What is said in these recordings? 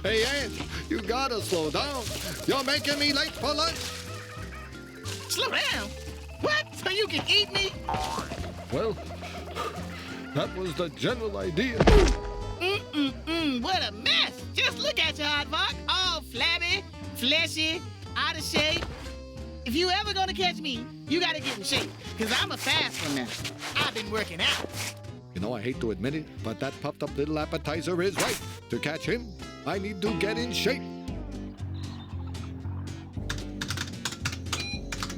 Hey, Ant, you gotta slow down. You're making me late for lunch. Slow down? What? So you can eat me? Well, that was the general idea. What a mess. Just look at you, Aardvark. All flabby, fleshy, out of shape. If you ever gonna catch me, you gotta get in shape. Because I'm a fast one now. I've been working out. You know, I hate to admit it, but that puffed up little appetizer is right. To catch him, I need to get in shape.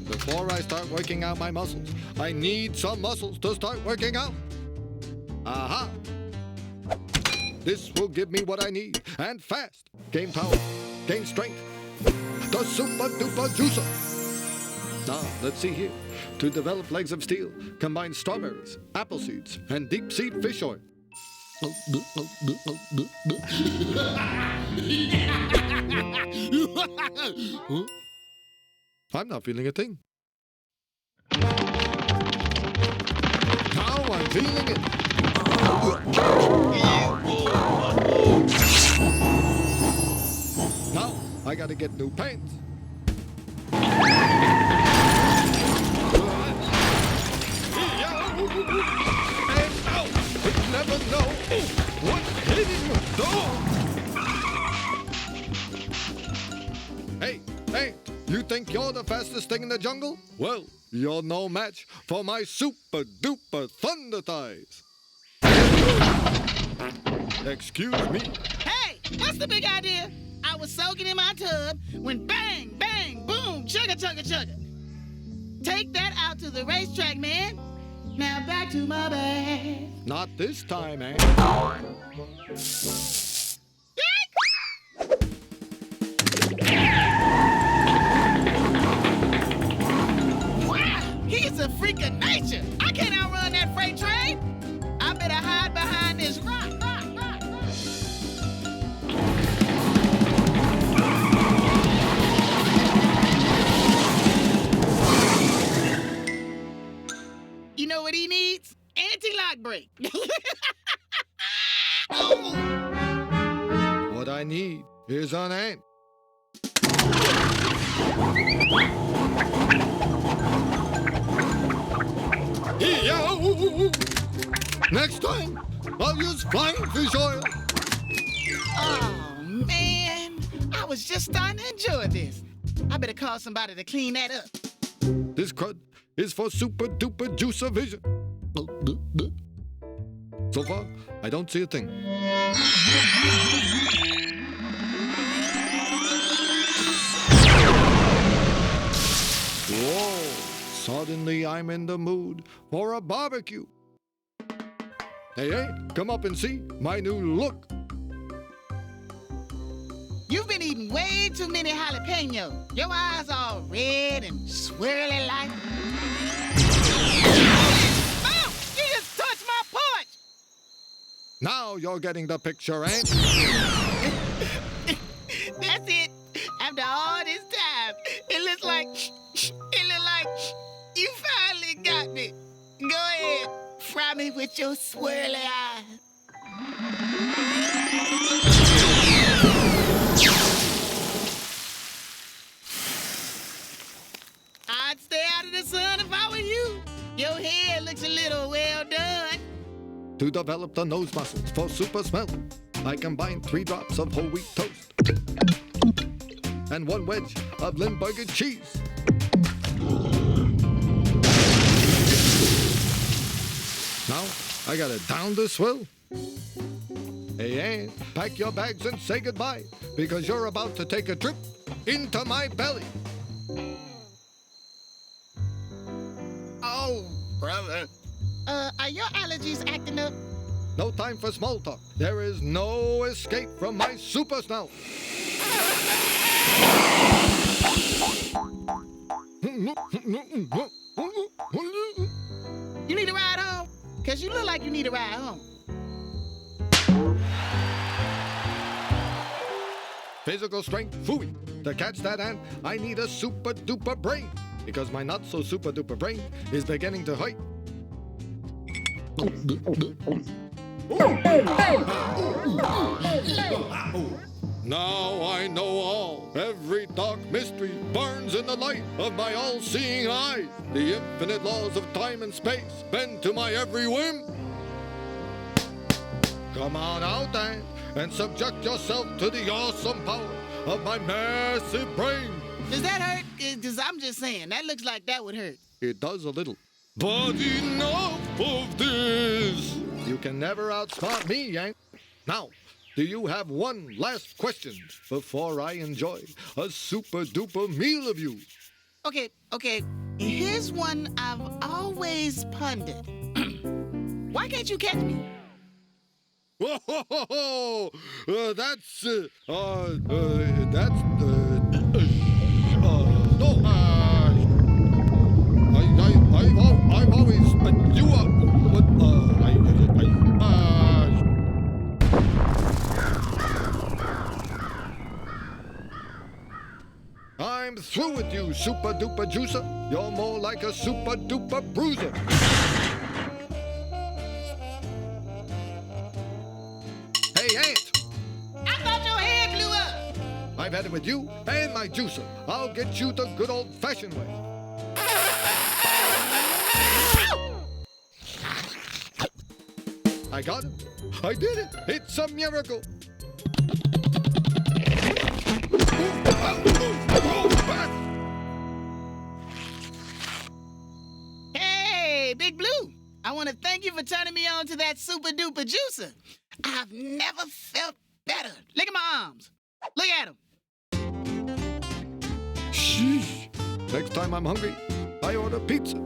Before I start working out my muscles, I need some muscles to start working out. Aha! This will give me what I need, and fast. Gain power, gain strength. The super duper juicer. Now, let's see here. To develop legs of steel, combine strawberries, apple seeds, and deep seed fish oil. I'm not feeling a thing. Now I'm feeling it. Now I gotta get new pants. And out! You never know what's hitting your door. Hey, you think you're the fastest thing in the jungle? Well, you're no match for my super duper thunder thighs. Excuse me. Hey, what's the big idea? I was soaking in my tub when bang, bang, boom, chugga, chugga, chugga. Take that out to the racetrack, man. Now back to my bag. Not this time, eh? Wow, he's a freak of nature. I can't outrun that freight train. I better hide behind this rock. You know what he needs? Anti-lock brake. What I need is an ant. Next time, I'll use flying fish oil. Oh, man. I was just starting to enjoy this. I better call somebody to clean that up. This crud is for super duper juicer vision. So far, I don't see a thing. Whoa, suddenly I'm in the mood for a barbecue. Hey, come up and see my new look. You've been eating way too many jalapenos. Your eyes all red and swirly like. Oh, you just touched my porch! Now you're getting the picture, Ant. That's it. After all this time, it looks like you finally got me. Go ahead, fry me with your swirly eyes. the sun if I were you. Your hair looks a little well done. To develop the nose muscles for super smell, I combine 3 drops of whole wheat toast and 1 wedge of Limburger cheese. Now, I gotta down the swill. Hey, Aunt, pack your bags and say goodbye, because you're about to take a trip into my belly. Oh, brother. Are your allergies acting up? No time for small talk. There is no escape from my super snout. You need a ride home? Because you look like you need a ride home. Physical strength, phooey. To catch that ant, I need a super duper brain, because my not so super duper brain is beginning to hurt. Now I know all. Every dark mystery burns in the light of my all-seeing eyes. The infinite laws of time and space bend to my every whim. Come on out, Ant, and subject yourself to the awesome power of my massive brain. Does that hurt? Because I'm just saying, that looks like that would hurt. It does a little. But enough of this! You can never outsmart me, Yank. Now, do you have one last question before I enjoy a super-duper meal of you? Okay. Here's one I've always pondered. Why can't you catch me? Whoa! That's no. I've always. You are. I'm through with you, super duper juicer. You're more like a super duper bruiser. Hey, Ant! I thought your hair blew up. I've had it with you and my juicer. I'll get you the good old-fashioned way. I got it. I did it. It's a miracle. Hey, Big Blue. I want to thank you for turning me on to that super duper juicer. I've never felt better. Look at my arms. Look at them. Sheesh. Next time I'm hungry, I order pizza.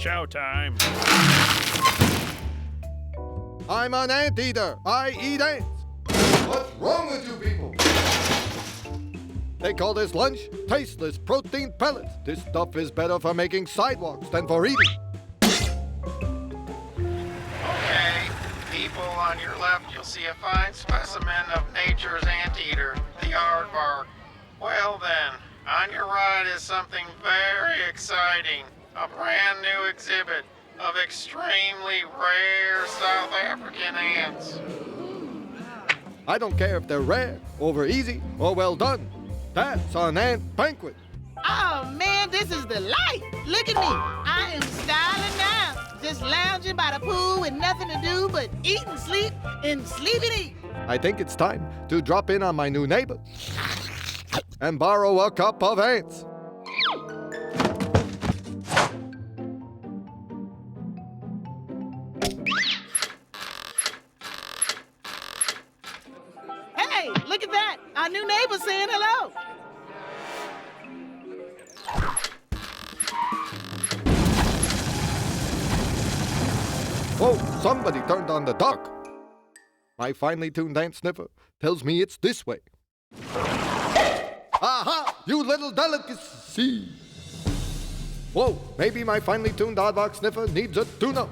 chow time. I'm an anteater. I eat ants. What's wrong with you people? They call this lunch tasteless protein pellets. This stuff is better for making sidewalks than for eating. Okay, people, on your left you'll see a fine specimen of nature's anteater, the Aardvark. Well then, on your right is something very exciting. A brand new exhibit of extremely rare South African ants. I don't care if they're rare, over easy, or well done. That's an ant banquet. Oh man, this is the life. Look at me. I am styling now. Just lounging by the pool with nothing to do but eat and sleep and eat. I think it's time to drop in on my new neighbor and borrow a cup of ants. Hey, look at that. Our new neighbor saying hello. Whoa, somebody turned on the duck. My finely tuned ant sniffer tells me it's this way. Aha, you little delicacy. Whoa, maybe my finely tuned Aardvark sniffer needs a tune-up.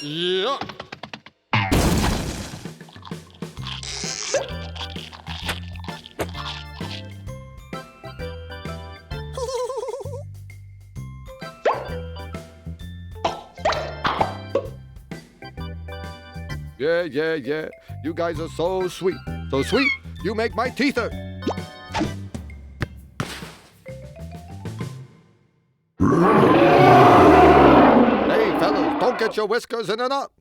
Yeah. Yeah. You guys are so sweet. So sweet, you make my teeth hurt. Hey, fellas, don't get your whiskers in a knot.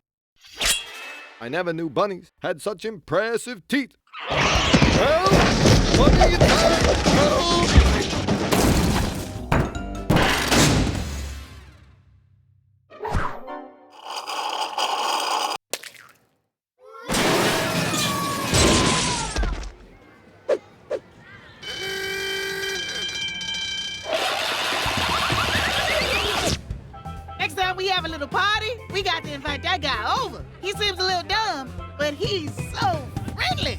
I never knew bunnies had such impressive teeth. Help! Bunny attack! Help! Next time we have a little party, we got to invite that guy over. He seems a little dumb, but he's so friendly.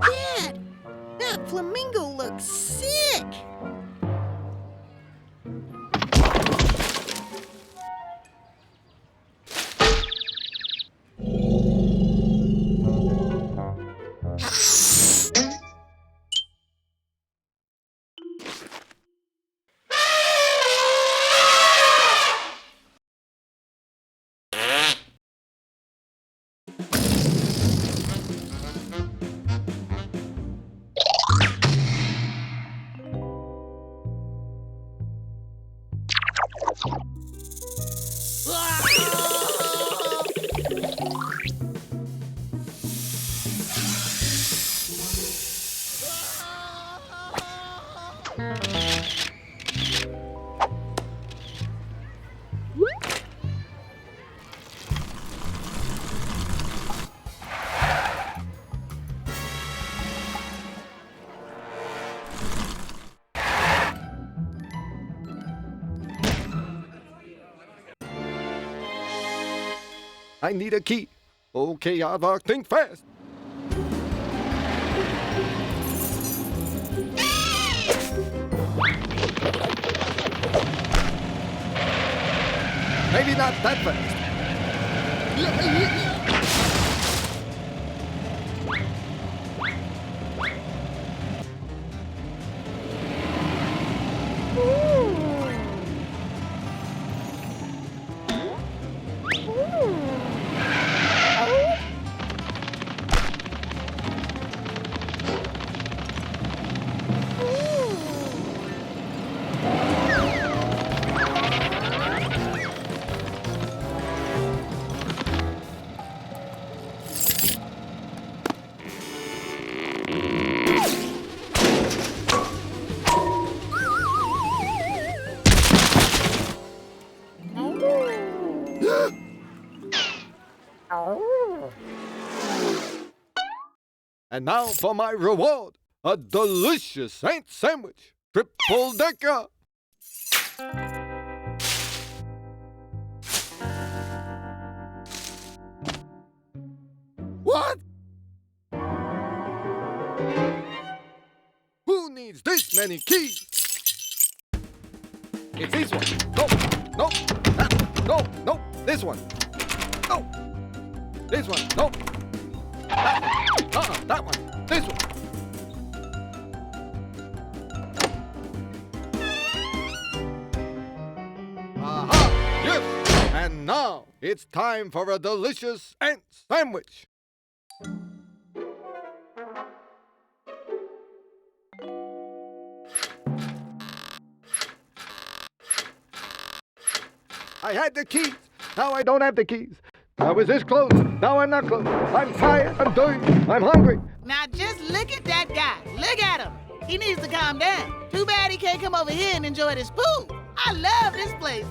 Dad, that flamingo looks sick. I need a key. Okay, Aardvark, think fast. Maybe not that fast. And now for my reward, a delicious Saint sandwich, triple decker. What? Who needs this many keys? It's this one. No, no, this one. No, this one. No, that one. This one. Aha! Yes! And now it's time for a delicious ant sandwich. I had the keys. Now I don't have the keys. I was this close. Now I'm not close. I'm tired. I'm dirty. I'm hungry. Now just look at that guy. Look at him. He needs to calm down. Too bad he can't come over here and enjoy this food. I love this place.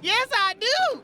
Yes, I do.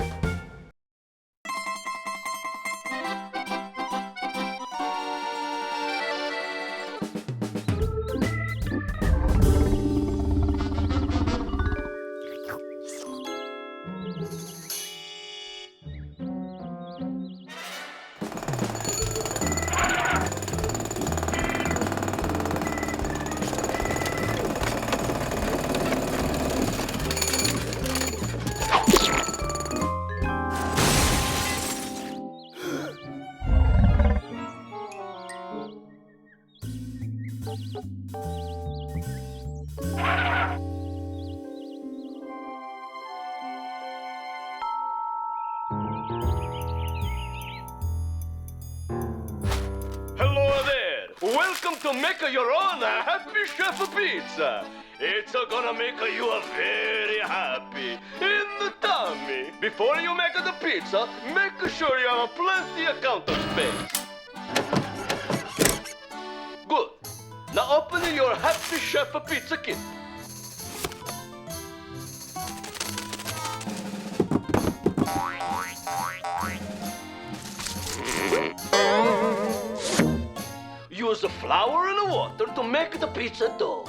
Welcome to make your own Happy Chef Pizza. It's gonna make you very happy in the tummy. Before you make the pizza, make sure you have plenty of counter space. Good. Now open your Happy Chef Pizza kit. Use the flour and the water to make the pizza dough.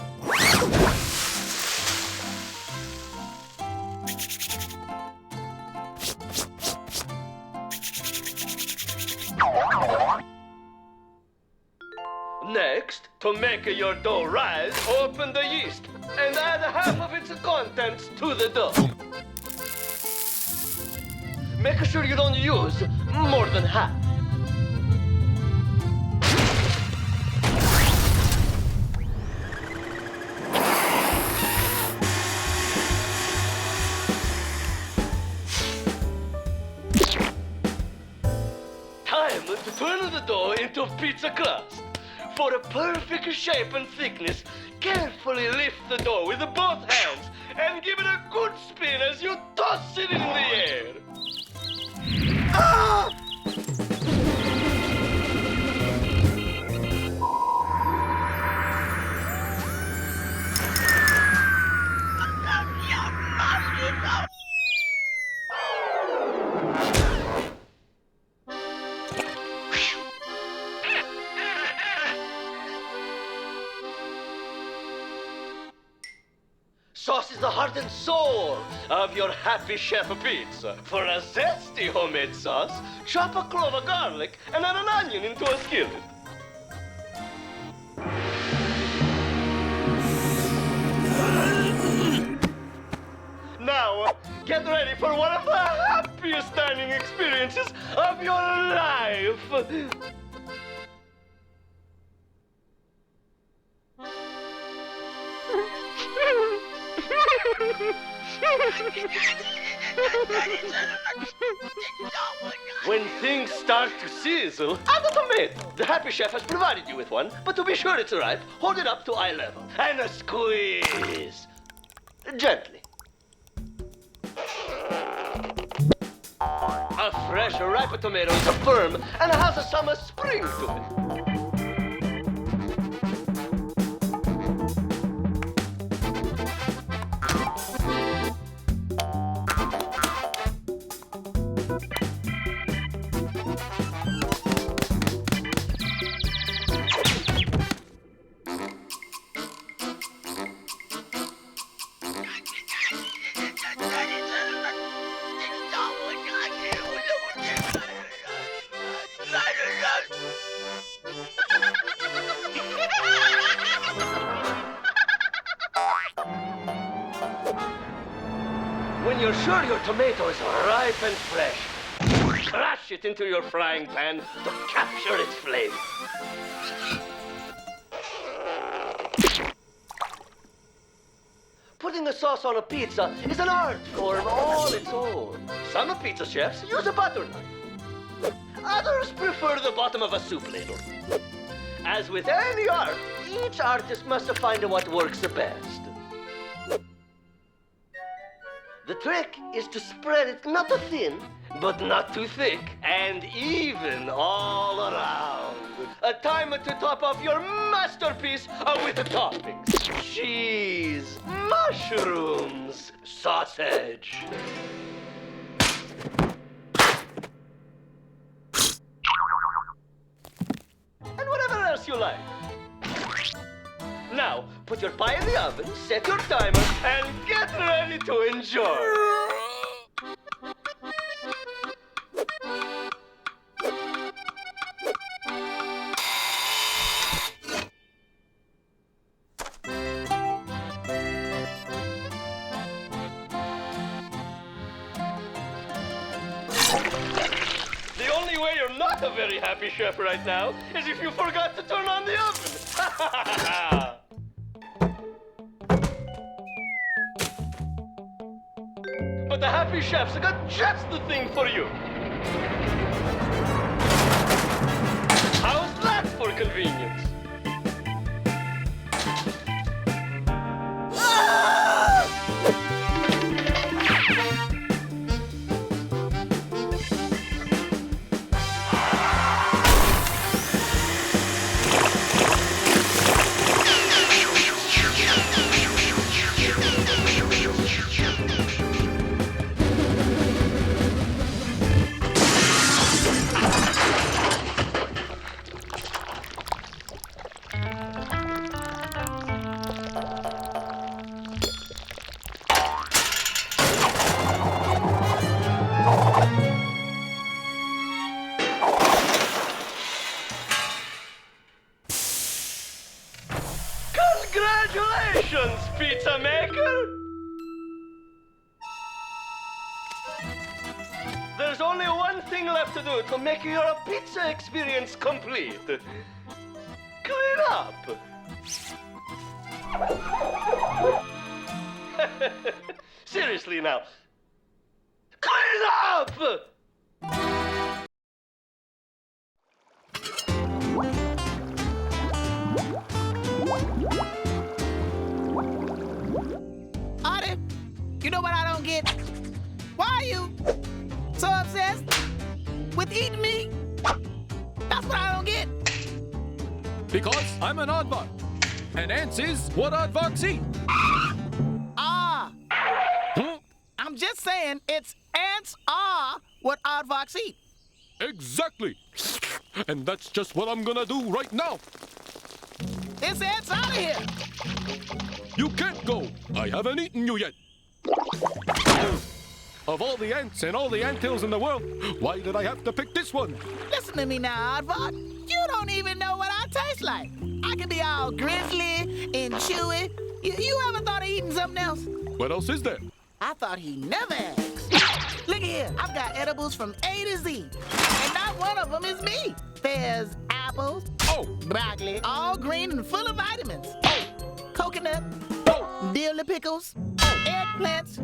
Next, to make your dough rise, open the yeast and add half of its contents to the dough. Make sure you don't use more than half. To turn the dough into pizza crust. For a perfect shape and thickness, carefully lift the dough with both hands and give it a good spin as you toss it in the air. Ah! Sauce is the heart and soul of your Happy Chef Pizza. For a zesty homemade sauce, chop a clove of garlic and add an onion into a skillet. Now, get ready for one of the happiest dining experiences of your life. When things start to sizzle, add a tomato. The Happy Chef has provided you with one, but to be sure it's ripe, hold it up to eye level and squeeze gently. A fresh, ripe tomato is firm and has some spring to it. When you're sure your tomato is ripe and fresh, crash it into your frying pan to capture its flame. Putting a sauce on a pizza is an art form all its own. Some pizza chefs use a butter knife. Others prefer the bottom of a soup ladle. As with any art, each artist must find what works best. The trick is to spread it not too thin, but not too thick, and even all around. A time to top off your masterpiece with the toppings. Cheese, mushrooms, sausage. And whatever else you like. Now, put your pie in the oven, set your timer, and get ready to enjoy. The only way you're not a very happy chef right now is if you forgot to turn on the oven. But the happy chef's got just the thing for you. How's that for convenience? Congratulations, pizza maker! There's only one thing left to do to make your pizza experience complete. Clean up! Seriously now. Clean up! Artie, you know what I don't get? Why are you so obsessed with eating me? That's what I don't get. Because I'm an aardvark, and ants is what aardvarks eat. I'm just saying ants are what aardvarks eat. Exactly. And that's just what I'm gonna do right now. This ant's out of here. You can't go. I haven't eaten you yet. Of all the ants and all the anthills in the world, why did I have to pick this one? Listen to me now, Aardvark. You don't even know what I taste like. I can be all grizzly and chewy. You ever thought of eating something else? What else is there? I thought he never asked. Look here, I've got edibles from A to Z, and not one of them is me. There's apples, broccoli, all green and full of vitamins, coconut, dill pickles, eggplants,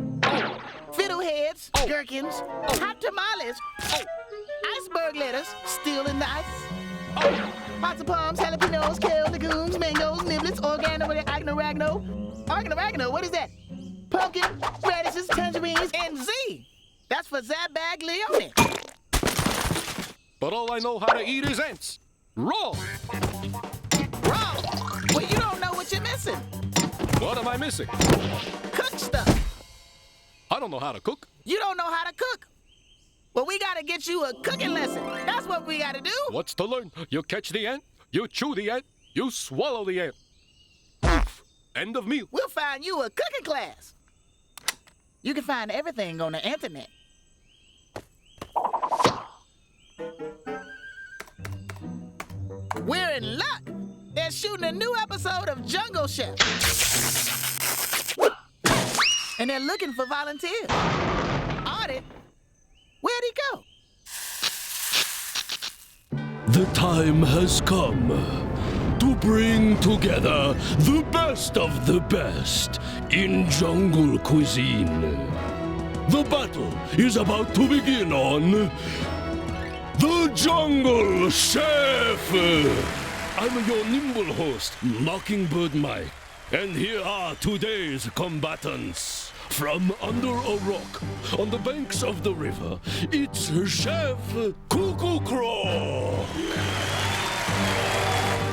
fiddleheads, gherkins, hot tamales, iceberg lettuce, still in the ice, pots of palms, jalapenos, kale, legumes, mangoes, niblets, oregano, what is that? Pumpkin, radishes, tangerines, and Z. That's for Zabaglione. But all I know how to eat is ants. Raw. Raw? Well, you don't know what you're missing. What am I missing? Cook stuff. I don't know how to cook. You don't know how to cook. Well, we gotta get you a cooking lesson. That's what we gotta do. What's to learn? You catch the ant, you chew the ant, you swallow the ant. Oof. End of meal. We'll find you a cooking class. You can find everything on the internet. We're in luck. They're shooting a new episode of Jungle Chef. and they're looking for volunteers. Artie, where'd he go? The time has come to bring together the best of the best in jungle cuisine. The battle is about to begin on the Jungle Chef. I'm your nimble host, Mockingbird Mike, and here are today's combatants. From under a rock on the banks of the river, it's Chef Cuckoo Crow.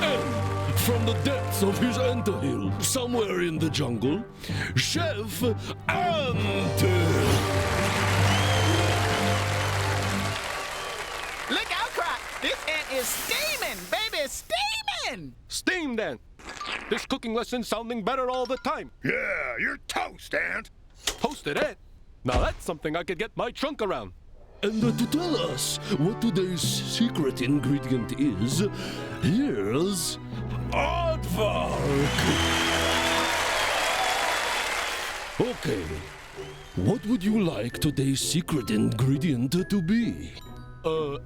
And from the depths of his anthill, somewhere in the jungle, Chef Anthill. Look out, Croc. This ant is steaming, baby, steaming. Steamed ant. This cooking lesson's sounding better all the time. Yeah, you're toast, Ant. Toasted ant. Now that's something I could get my trunk around. And to tell us what today's secret ingredient is, here's Aardvark. Okay, what would you like today's secret ingredient to be?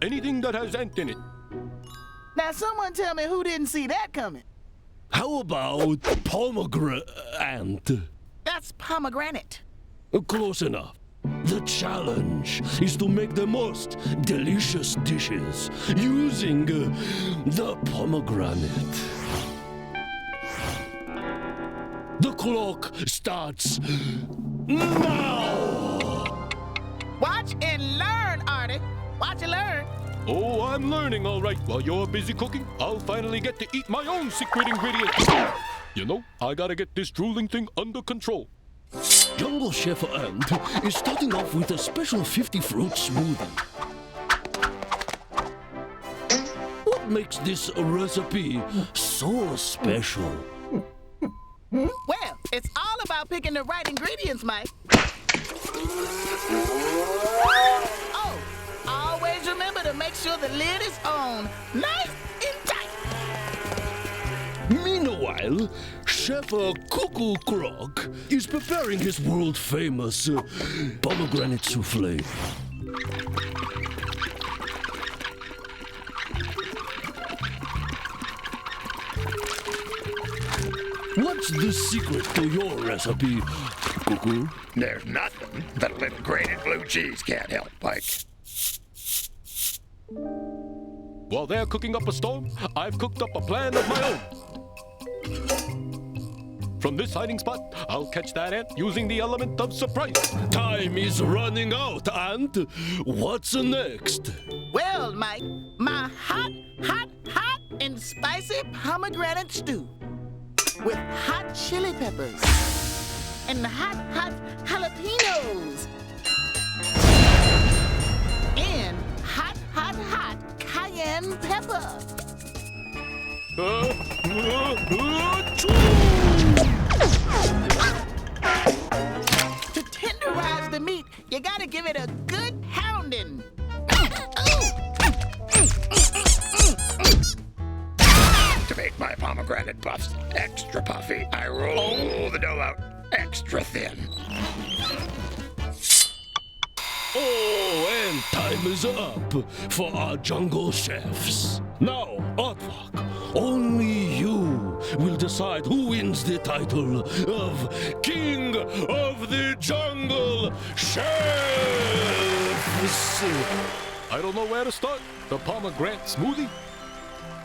Anything that has ant in it. Now, someone tell me who didn't see that coming. How about pomegranate? That's pomegranate. Close enough. The challenge is to make the most delicious dishes using the pomegranate. The clock starts now! Watch and learn, Artie. Watch and learn. Oh, I'm learning all right. While you're busy cooking, I'll finally get to eat my own secret ingredient. You know, I gotta get this drooling thing under control. Jungle Chef Ant is starting off with a special 50-fruit smoothie. What makes this recipe so special? Well, it's all about picking the right ingredients, Mike. Oh, always remember to make sure the lid is on, nice and tight. Meanwhile, Chef Cuckoo Croc is preparing his world-famous pomegranate souffle. What's the secret to your recipe, Cuckoo? There's nothing that a little grated blue cheese can't help, Mike. While they're cooking up a storm, I've cooked up a plan of my own. From this hiding spot, I'll catch that ant using the element of surprise. Time is running out, Ant. What's next? Well, Mike, my hot and spicy pomegranate stew with hot chili peppers and hot jalapenos and hot cayenne pepper. To tenderize the meat, you gotta give it a good pounding. To make my pomegranate puffs extra puffy, I roll the dough out extra thin. Oh, and time is up for our jungle chefs. Now, Aardvark, only you will decide who wins the title of King of the Jungle Chefs. I don't know where to start. The pomegranate smoothie?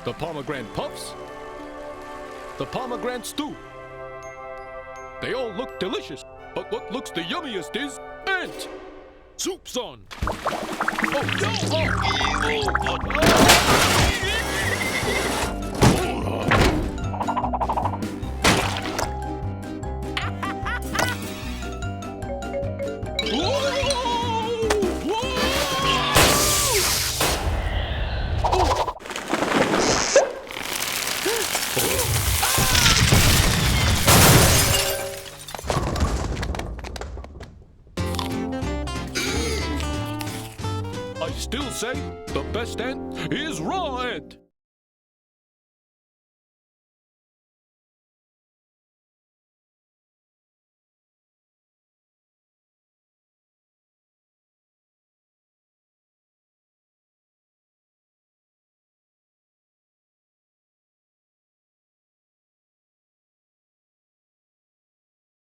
The pomegranate puffs? The pomegranate stew? They all look delicious, but what looks the yummiest is ant. Soup's on. Oh, no! I still say the best ant is raw ant.